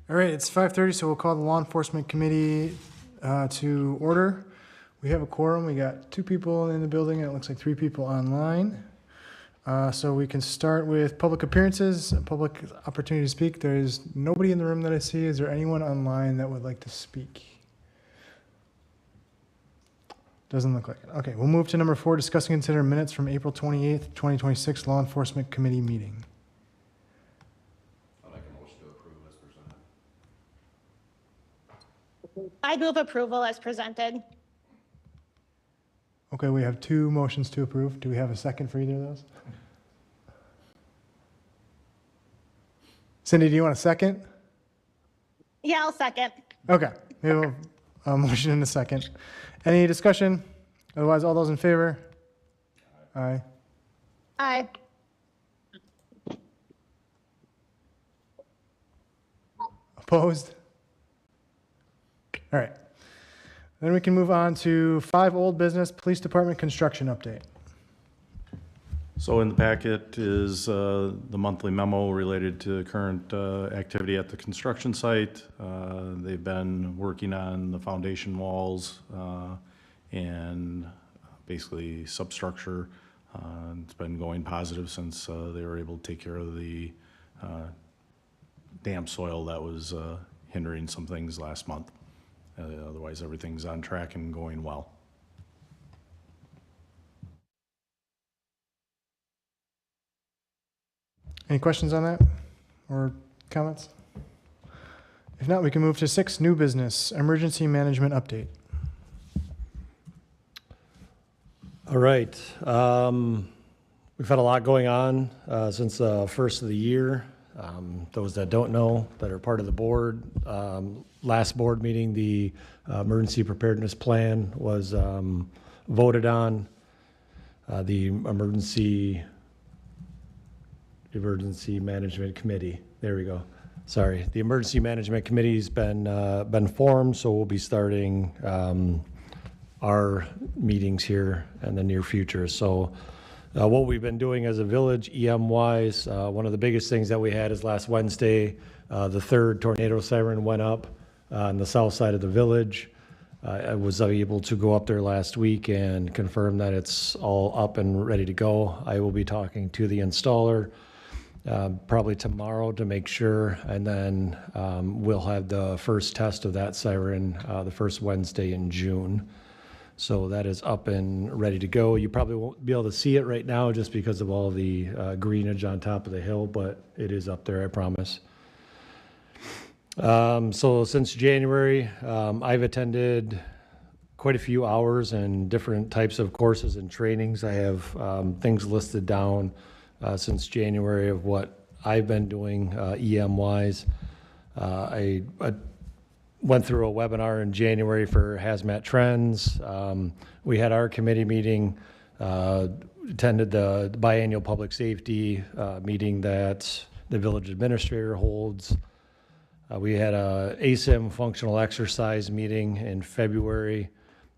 All right, it's 5:30, so we'll call the Law Enforcement Committee to order. We have a quorum. We got 2 people in the building, and it looks like 3 people online. So we can start with public appearances, public opportunity to speak. There is nobody in the room that I see. Is there anyone online that would like to speak? Doesn't look like it. Okay, we'll move to number 4, discuss and consider minutes from April 28th, 2026 Law Enforcement Committee meeting. I'll make a motion to approve as presented. I move approval as presented. Okay, we have 2 motions to approve. Do we have a second for either of those? Cindy, do you want a second? Yeah, I'll second. Okay, we have a motion and a second. Any discussion? Otherwise, all those in favor? Aye. Aye. Opposed? All right. Then we can move on to 5 old business, Police Department construction update. So in the packet is the monthly memo related to current activity at the construction site. They've been working on the foundation walls and basically substructure. It's been going positive since they were able to take care of the damp soil that was hindering some things last month. Otherwise, everything's on track and going well. Any questions on that or comments? If not, we can move to 6, new business, emergency management update. All right. We've had a lot going on since the first of the year. Those that don't know, that are part of the board, last board meeting, the emergency preparedness plan was voted on. The emergency management committee. There we go. Sorry, the emergency management committee's been formed, so we'll be starting our meetings here in the near future. So what we've been doing as a village, EM-wise, one of the biggest things that we had is last Wednesday, the 3rd tornado siren went up on the south side of the village. I was able to go up there last week and confirm that it's all up and ready to go. I will be talking to the installer probably tomorrow to make sure, and then we'll have the first test of that siren the first Wednesday in June. So that is up and ready to go. You probably won't be able to see it right now just because of all the greenage on top of the hill, but it is up there, I promise. So since January, I've attended quite a few hours and different types of courses and trainings. I have things listed down since January of what I've been doing EM-wise. I went through a webinar in January for hazmat trends. We had our committee meeting, attended the biannual public safety meeting that the village administrator holds. We had a ASIM functional exercise meeting in February.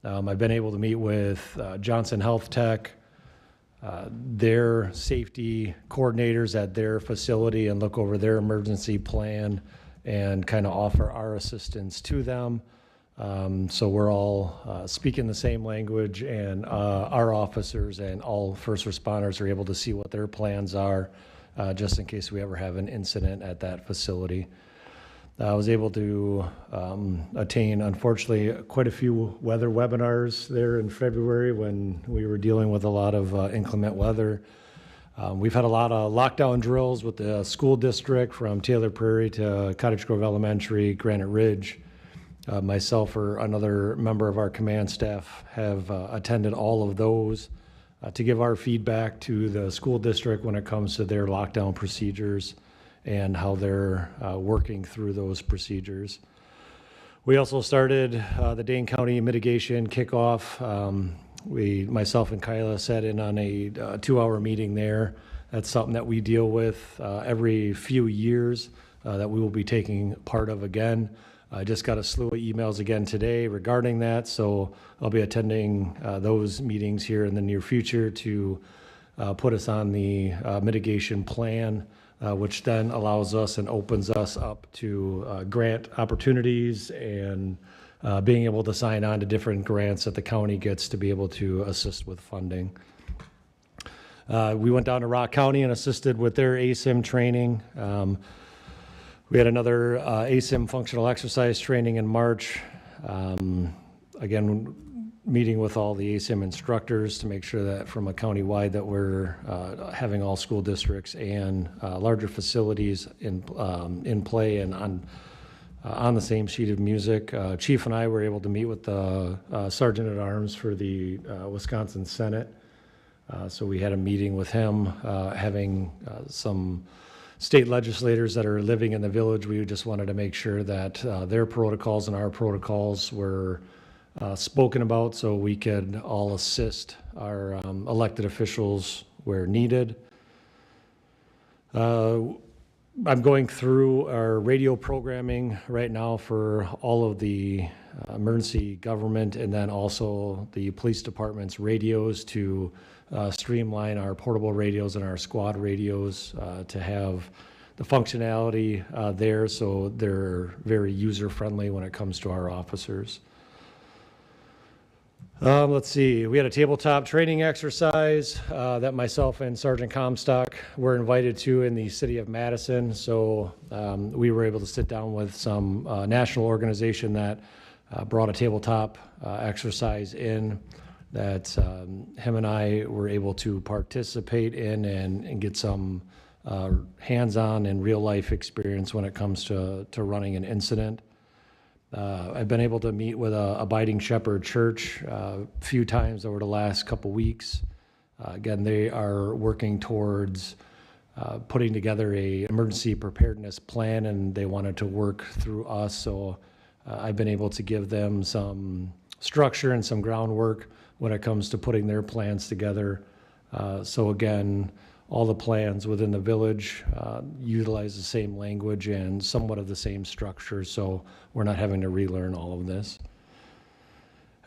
I've been able to meet with Johnson Health Tech, their safety coordinators at their facility, and look over their emergency plan and kind of offer our assistance to them. So we're all speaking the same language, and our officers and all first responders are able to see what their plans are just in case we ever have an incident at that facility. I was able to attain, unfortunately, quite a few weather webinars there in February when we were dealing with a lot of inclement weather. We've had a lot of lockdown drills with the school district from Taylor Prairie to Cottage Grove Elementary, Granite Ridge. Myself or another member of our command staff have attended all of those to give our feedback to the school district when it comes to their lockdown procedures and how they're working through those procedures. We also started the Dane County mitigation kickoff. Myself and Kyla sat in on a 2-hour meeting there. That's something that we deal with every few years that we will be taking part of again. I just got a slew of emails again today regarding that, so I'll be attending those meetings here in the near future to put us on the mitigation plan which then allows us and opens us up to grant opportunities and being able to sign on to different grants that the county gets to be able to assist with funding. We went down to Rock County and assisted with their ASIM training. We had another ASIM functional exercise training in March. Again, meeting with all the ASIM instructors to make sure that from a county-wide that we're having all school districts and larger facilities in play and on the same sheet of music. Chief and I were able to meet with the Sergeant at Arms for the Wisconsin Senate. So we had a meeting with him, having some state legislators that are living in the village. We just wanted to make sure that their protocols and our protocols were spoken about so we could all assist our elected officials where needed. I'm going through our radio programming right now for all of the emergency government and then also the police department's radios to streamline our portable radios and our squad radios to have the functionality there so they're very user-friendly when it comes to our officers. Let's see, we had a tabletop training exercise that myself and Sergeant Comstock were invited to in the city of Madison. So we were able to sit down with some national organization that brought a tabletop exercise in that him and I were able to participate in and get some hands-on and real-life experience when it comes to running an incident. I've been able to meet with a Abiding Shepherd Church a few times over the last couple weeks. Again, they are working towards putting together a emergency preparedness plan, and they wanted to work through us. So I've been able to give them some structure and some groundwork when it comes to putting their plans together. So again, all the plans within the village utilize the same language and somewhat of the same structure, so we're not having to relearn all of this.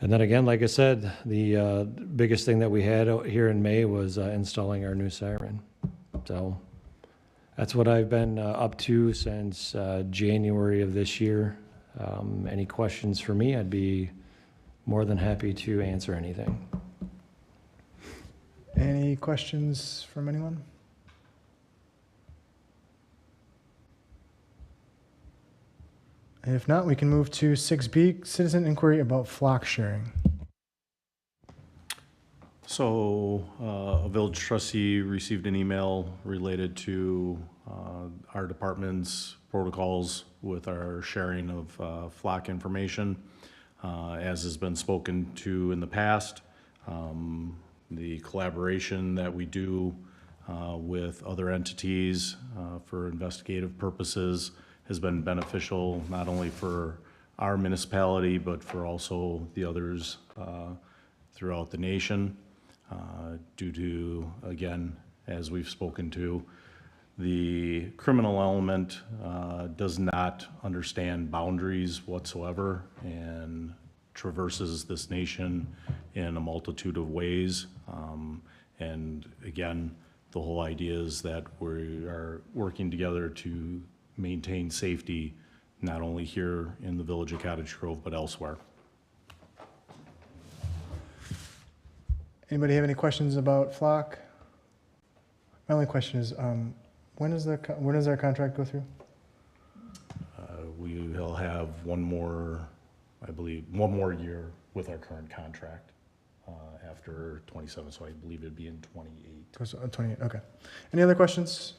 And then again, like I said, the biggest thing that we had here in May was installing our new siren. So that's what I've been up to since January of this year. Any questions for me? I'd be more than happy to answer anything. Any questions from anyone? If not, we can move to 6B, citizen inquiry about flock sharing. So a village trustee received an email related to our department's protocols with our sharing of flock information. As has been spoken to in the past, the collaboration that we do with other entities for investigative purposes has been beneficial not only for our municipality but for also the others throughout the nation due to, again, as we've spoken to, the criminal element does not understand boundaries whatsoever and traverses this nation in a multitude of ways. And again, the whole idea is that we are working together to maintain safety, not only here in the village of Cottage Grove, but elsewhere. Anybody have any questions about flock? My only question is, when does our contract go through? We will have one more, I believe, one more year with our current contract after 27, so I believe it'd be in 28. Goes to 28, okay. Any other questions?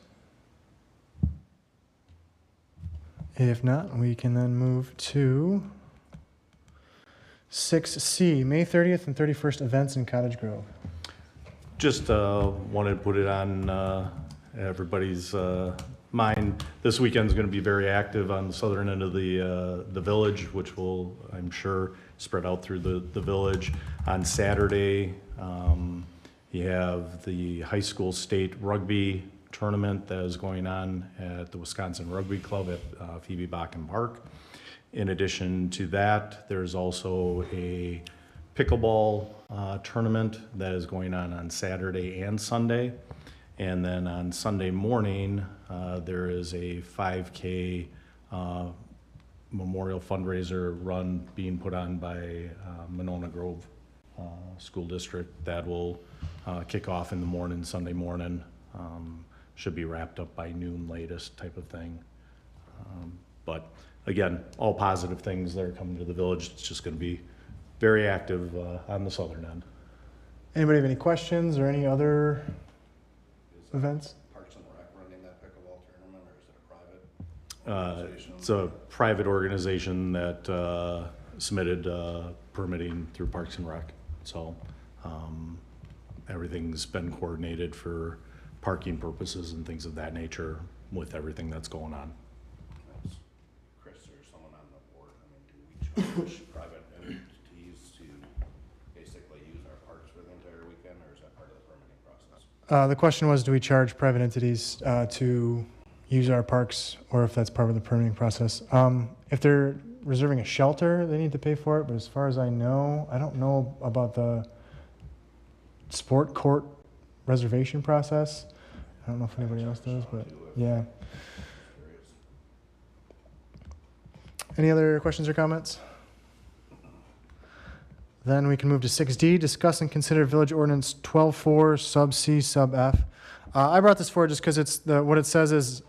If not, we can then move to 6C, May 30th and 31st events in Cottage Grove. Just wanted to put it on everybody's mind. This weekend's going to be very active on the southern end of the village, which will, I'm sure, spread out through the village. On Saturday, you have the high school state rugby tournament that is going on at the Wisconsin Rugby Club at Phoebe Bakken Park. In addition to that, there's also a pickleball tournament that is going on Saturday and Sunday. And then on Sunday morning, there is a 5K memorial fundraiser run being put on by Monona Grove School District that will kick off in the morning, Sunday morning. Should be wrapped up by noon latest type of thing. But again, all positive things that are coming to the village. It's just going to be very active on the southern end. Anybody have any questions or any other events? Parks and Rec running that pickleball tournament, or is it a private organization? It's a private organization that submitted permitting through Parks and Rec. So everything's been coordinated for parking purposes and things of that nature with everything that's going on. That's Chris or someone on the board. I mean, do we charge private entities to basically use our parks for the entire weekend, or is that part of the permitting process? The question was, do we charge private entities to use our parks, or if that's part of the permitting process? If they're reserving a shelter, they need to pay for it, but as far as I know, I don't know about the sport court reservation process. I don't know if anybody else does, but yeah. Any other questions or comments? Then we can move to 6D, discuss and consider Village Ordinance 12-4 sub C sub F. I brought this forward just because it's what it says is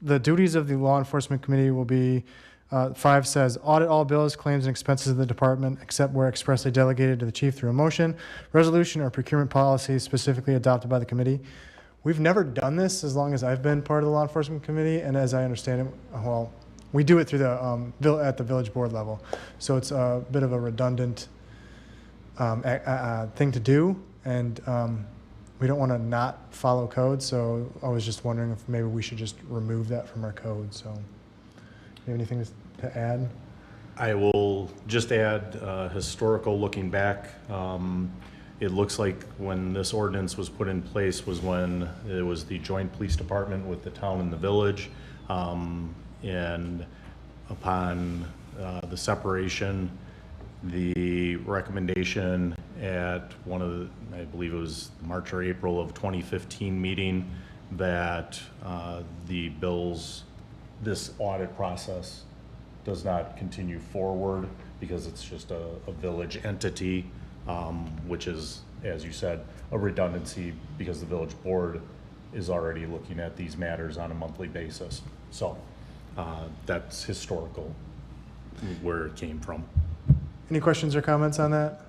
the duties of the Law Enforcement Committee will be, 5 says, audit all bills, claims, and expenses of the department except where expressly delegated to the chief through a motion, resolution, or procurement policy specifically adopted by the committee. We've never done this as long as I've been part of the Law Enforcement Committee, and as I understand it, well, we do it through the at the village board level. So it's a bit of a redundant thing to do, and we don't want to not follow code, so I was just wondering if maybe we should just remove that from our code. So you have anything to add? I will just add historical looking back. It looks like when this ordinance was put in place was when it was the joint police department with the town and the village. And upon the separation, the recommendation at one of the, I believe it was March or April of 2015 meeting, that the bills, this audit process does not continue forward because it's just a village entity, which is, as you said, a redundancy because the village board is already looking at these matters on a monthly basis. So that's historical where it came from. Any questions or comments on that?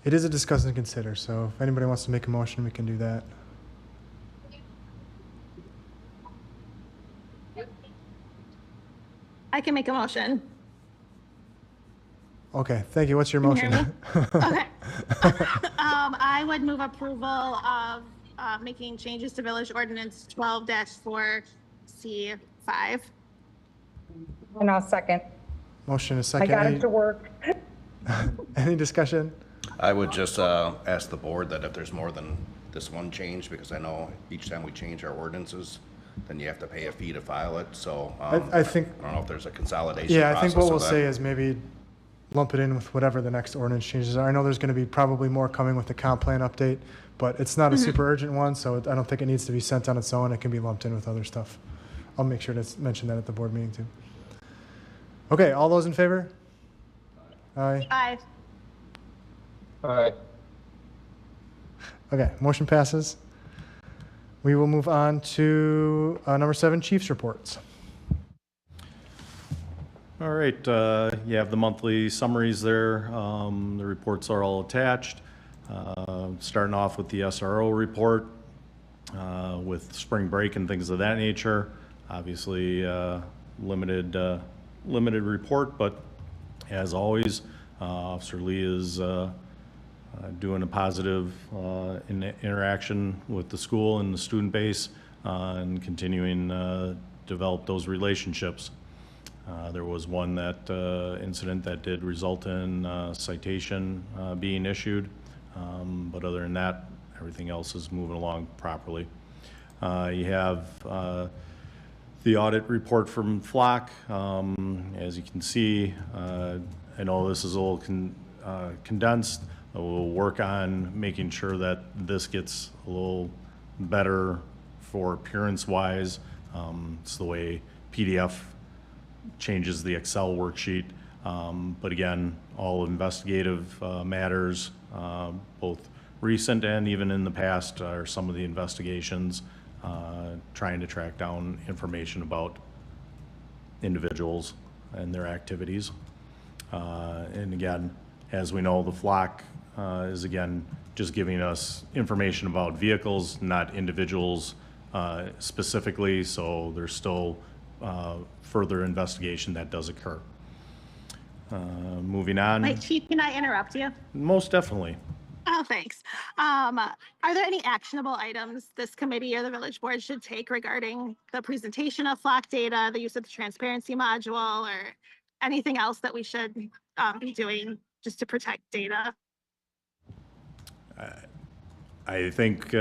It is a discuss and consider, so if anybody wants to make a motion, we can do that. I can make a motion. Okay, thank you. What's your Can you motion? hear me? Okay. I would move approval of making changes to Village Ordinance 12-4C5. And I'll second. Motion is I second. got Any, it to work. any discussion? I would just ask the board that if there's more than this one change, because I know each time we change our ordinances, then you have to pay a fee to file it, so. I think, I don't know if there's a consolidation yeah, I think what process we'll of that. say is maybe lump it in with whatever the next ordinance changes are. I know there's going to be probably more coming with the comp plan update, but it's not a super urgent one, so I don't think it needs to be sent on its own. It can be lumped in with other stuff. I'll make sure to mention that at the board meeting too. Okay, all those in favor? Aye. Aye. Okay, motion passes. We will move on to number 7, Chiefs reports. All right, you have the monthly summaries there. The reports are all attached. Starting off with the SRO report with spring break and things of that nature. Obviously, limited report, but as always, Officer Lee is doing a positive interaction with the school and the student base and continuing to develop those relationships. There was one incident that did result in citation being issued, but other than that, everything else is moving along properly. You have the audit report from Flock. As you can see, I know this is a little condensed, We'll work on making sure that this gets a little better for appearance-wise. It's the way PDF changes the Excel worksheet. But again, all investigative matters, both recent and even in the past, are some of the investigations trying to track down information about individuals and their activities. And again, as we know, the flock is again just giving us information about vehicles, not individuals specifically, so there's still further investigation that does occur. Moving on. Wait, Chief, can I interrupt you? Most definitely. Oh, thanks. Are there any actionable items this committee or the village board should take regarding the presentation of flock data, the use of the transparency module, or anything else that we should be doing just to protect data? I think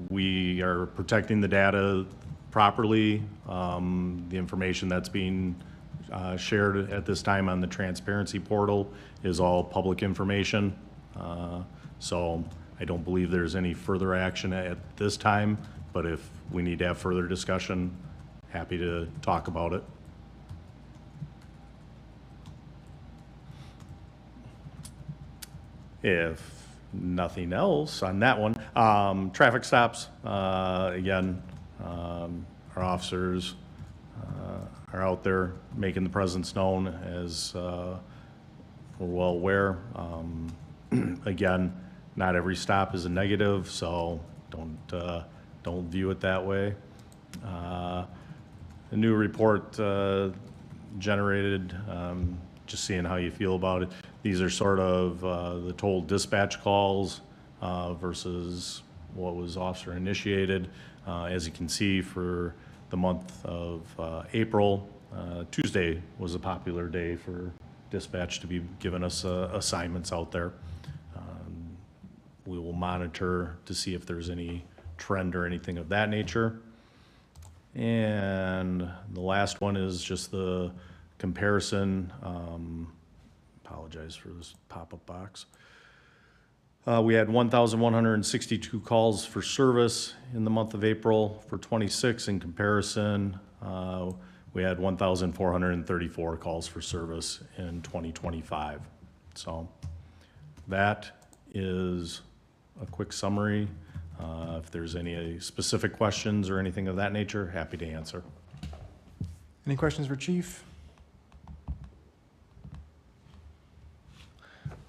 we are protecting the data properly. The information that's being shared at this time on the transparency portal is all public information. So I don't believe there's any further action at this time, but if we need to have further discussion, happy to talk about it. If nothing else on that one, traffic stops, again, our officers are out there making the presence known, as we're well aware. Again, not every stop is a negative, so don't view it that way. A new report generated, just seeing how you feel about it. These are sort of the total dispatch calls versus what was officer initiated. As you can see, for the month of April, Tuesday was a popular day for dispatch to be giving us assignments out there. We will monitor to see if there's any trend or anything of that nature. And the last one is just the comparison. Apologize for this pop-up box. We had 1,162 calls for service in the month of April. For 26 in comparison, we had 1,434 calls for service in 2025. So that is a quick summary. If there's any specific questions or anything of that nature, happy to answer. Any questions for Chief?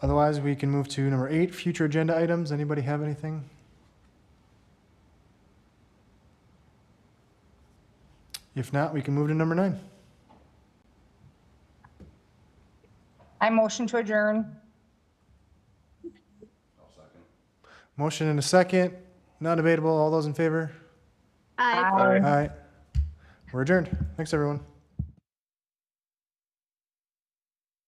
Otherwise, we can move to number 8, future agenda items. Anybody have anything? If not, we can move to number 9. I motion to adjourn. Motion and a second. Not debatable. All those in favor? Aye. Aye. We're adjourned. Thanks, everyone.